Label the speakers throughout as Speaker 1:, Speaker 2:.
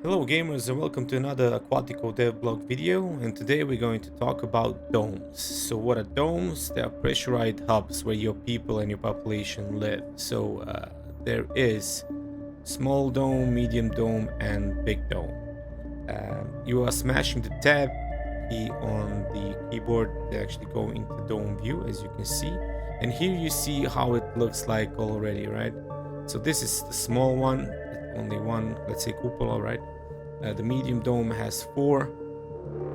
Speaker 1: Hello gamers and welcome to another Aquatico DevBlog video, and today we're going to talk about domes. So what are domes? They are pressurized hubs where your people and your population live. So there is small dome, medium dome and big dome. You are smashing the tab key on the keyboard to actually go into dome view, as you can see. And here you see how it looks like already, right? So this is the small one, only one, let's say cupola, right? The medium dome has 4.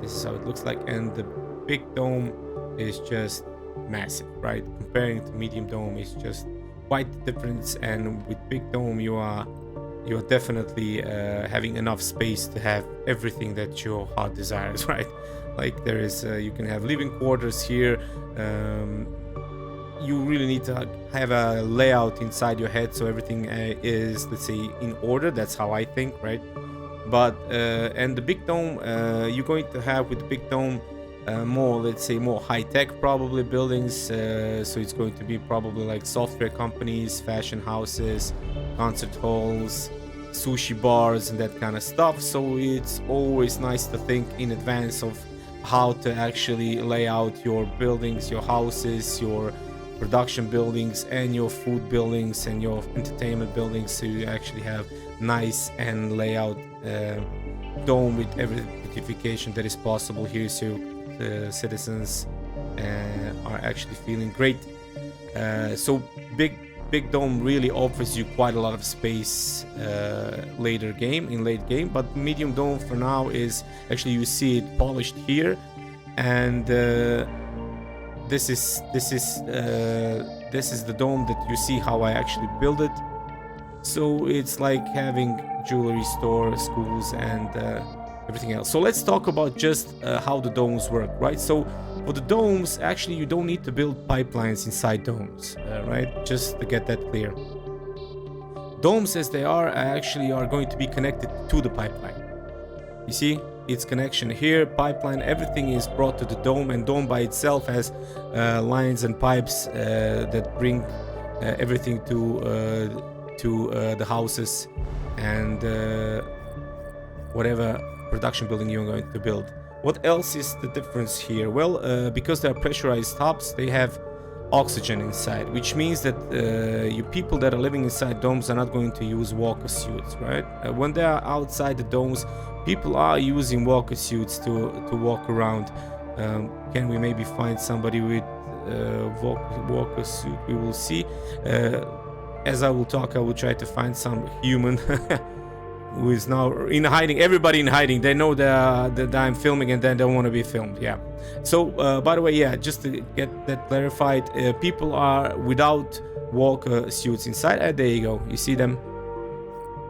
Speaker 1: This is how it looks like, and the big dome is just massive, right? Comparing to medium dome is just quite the difference. And with big dome, you are definitely having enough space to have everything that your heart desires, right? Like there is, you can have living quarters here. You really need to have a layout inside your head so everything is, let's say, in order. That's how I think, right? But and the big dome, you're going to have with the big dome more, let's say, more high-tech probably buildings. So it's going to be probably like software companies, fashion houses, concert halls, sushi bars and that kind of stuff. So it's always nice to think in advance of how to actually lay out your buildings, your houses, your production buildings and your food buildings and your entertainment buildings, so you actually have nice and layout dome with every beautification that is possible here, so the citizens are actually feeling great. So big dome really offers you quite a lot of space in late game, but medium dome for now is actually, you see it polished here, and this is the dome that you see how I actually build it. So it's like having jewelry store, schools and everything else. So let's talk about just how the domes work, right? So for the domes, actually you don't need to build pipelines inside domes, right? Just to get that clear. Domes as they are actually are going to be connected to the pipeline. You see its connection here, pipeline, everything is brought to the dome, and dome by itself has lines and pipes that bring everything to the houses and whatever production building you're going to build. What else is the difference here? Well, because they are pressurized hubs, they have oxygen inside, which means that you people that are living inside domes are not going to use walker suits, right? When they are outside the domes, people are using walker suits to walk around. Can we maybe find somebody with walker suit? We will see. As I will talk, I will try to find some human who is now in hiding. Everybody in hiding. They know that I'm filming and then they don't want to be filmed. Yeah. So, by the way, yeah, just to get that clarified, people are without walker suits inside. There you go. You see them?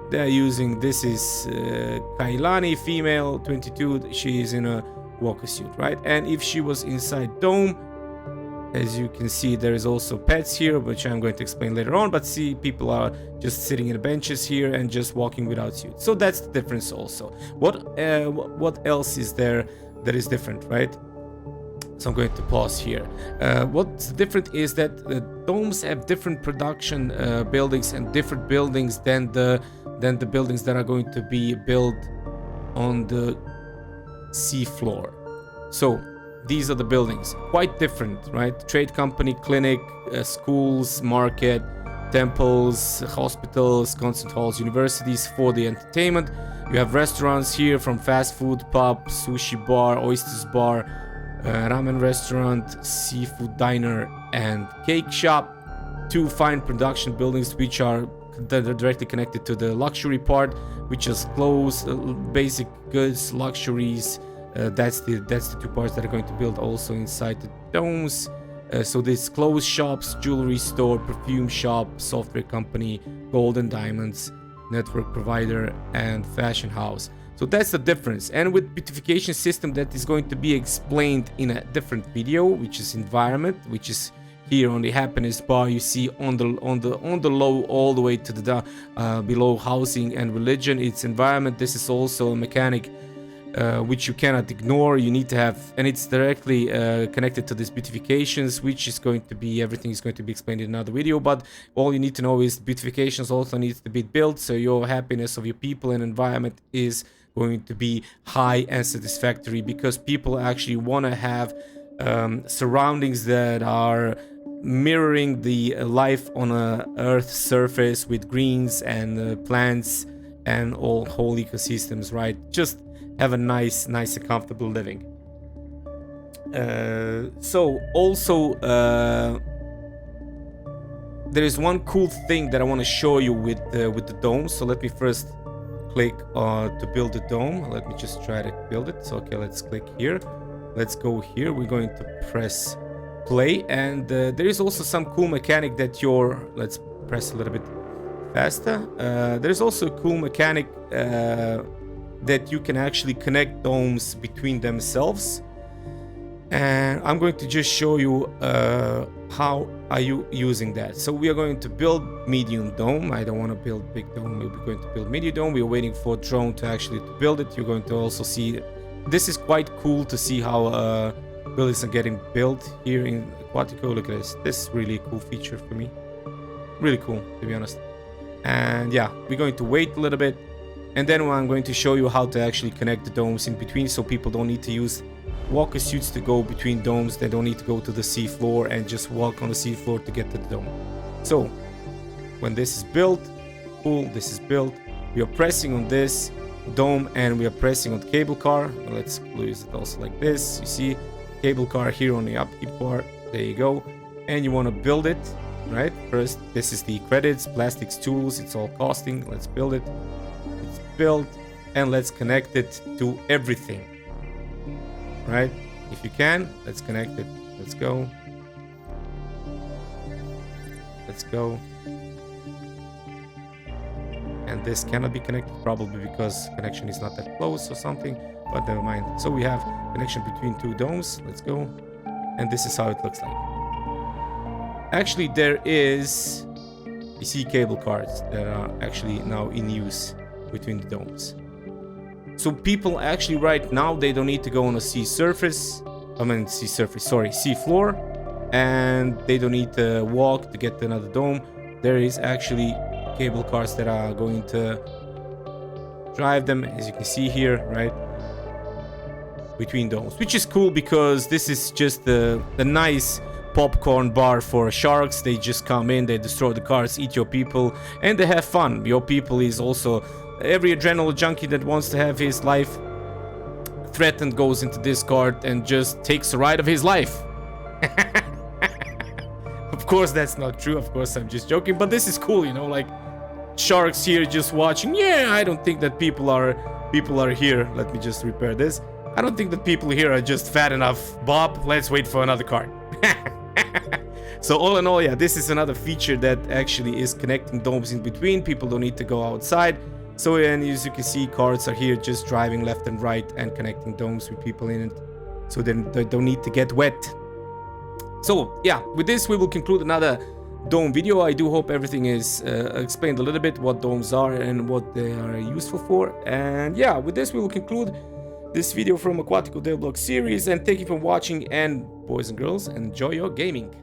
Speaker 1: They're using, this is Kailani, female, 22. She is in a walker suit, right? And if she was inside dome, as you can see, there is also pets here, which I'm going to explain later on. But see, people are just sitting in the benches here and just walking without suits. So that's the difference also. What else is there that is different, right? So I'm going to pause here. What's different is that the domes have different production buildings and different buildings than the buildings that are going to be built on the sea floor. So these are the buildings, quite different, right? Trade company, clinic, schools, market, temples, hospitals, concert halls, universities for the entertainment. You have restaurants here, from fast food, pub, sushi bar, oysters bar, ramen restaurant, seafood diner and cake shop. 2 fine production buildings which are directly connected to the luxury part, which is clothes, basic goods, luxuries. That's the 2 parts that are going to build also inside the domes. So there's clothes shops, jewelry store, perfume shop, software company, gold and diamonds, network provider and fashion house. So that's the difference. And with beautification system, that is going to be explained in a different video, which is environment, which is here on the happiness bar. You see on the low all the way to the below housing and religion, it's environment. This is also a mechanic which you cannot ignore. You need to have, and it's directly connected to these beautifications, which is going to be, everything is going to be explained in another video, but all you need to know is beautifications also needs to be built, so your happiness of your people and environment is going to be high and satisfactory, because people actually want to have surroundings that are mirroring the life on a earth surface with greens and plants and all whole ecosystems, right? Just have a nice and comfortable living. So also there is one cool thing that I want to show you with the dome. So let me first click to build the dome. Let me just try to build it. So okay, let's click here. Let's go here. We're going to press play, and there is also some cool mechanic that let's press a little bit faster. There's also a cool mechanic that you can actually connect domes between themselves, and I'm going to just show you how are you using that. So we are going to build medium dome. I don't want to build big dome. We're going to build medium dome. We're waiting for drone to actually build it. You're going to also see, this is quite cool to see how buildings are getting built here in Aquatico. Look at this. This is really a cool feature for me. Really cool, to be honest. And yeah, we're going to wait a little bit, and then I'm going to show you how to actually connect the domes in between, so people don't need to use walker suits to go between domes. They don't need to go to the sea floor and just walk on the sea floor to get to the dome. So when this is built, cool, this is built, we are pressing on this dome and we are pressing on the cable car. Let's use it also like this. You see cable car here on the upkeep part. There you go. And you want to build it, right? First, this is the credits, plastics, tools, it's all costing. Let's build it. It's built, and let's connect it to everything, right? If you can, let's connect it. Let's go. Let's go. And this cannot be connected, probably because connection is not that close or something, but never mind. So we have connection between two domes. Let's go. And this is how it looks like. Actually, there is, you see cable cars that are actually now in use between the domes. So people actually right now, they don't need to go on a sea floor, and they don't need to walk to get to another dome. There is actually cable cars that are going to drive them, as you can see here, right, between domes, which is cool because this is just the nice popcorn bar for sharks. They just come in, they destroy the cars, eat your people, and they have fun. Your people is also, every adrenaline junkie that wants to have his life threatened goes into this cart and just takes a ride of his life. Of course that's not true, of course I'm just joking, but this is cool, you know, like sharks here just watching. Yeah, I don't think that people are here. Let me just repair this. I don't think that people here are just fat enough. Bob, let's wait for another card. So all in all, yeah, this is another feature that actually is connecting domes in between. People don't need to go outside. So, and as you can see, cars are here just driving left and right and connecting domes with people in it, so then they don't need to get wet. So yeah, with this we will conclude another dome video. I do hope everything is explained a little bit, what domes are and what they are useful for. And yeah, with this we will conclude this video from Aquatico DevBlog series, and thank you for watching, and boys and girls, enjoy your gaming.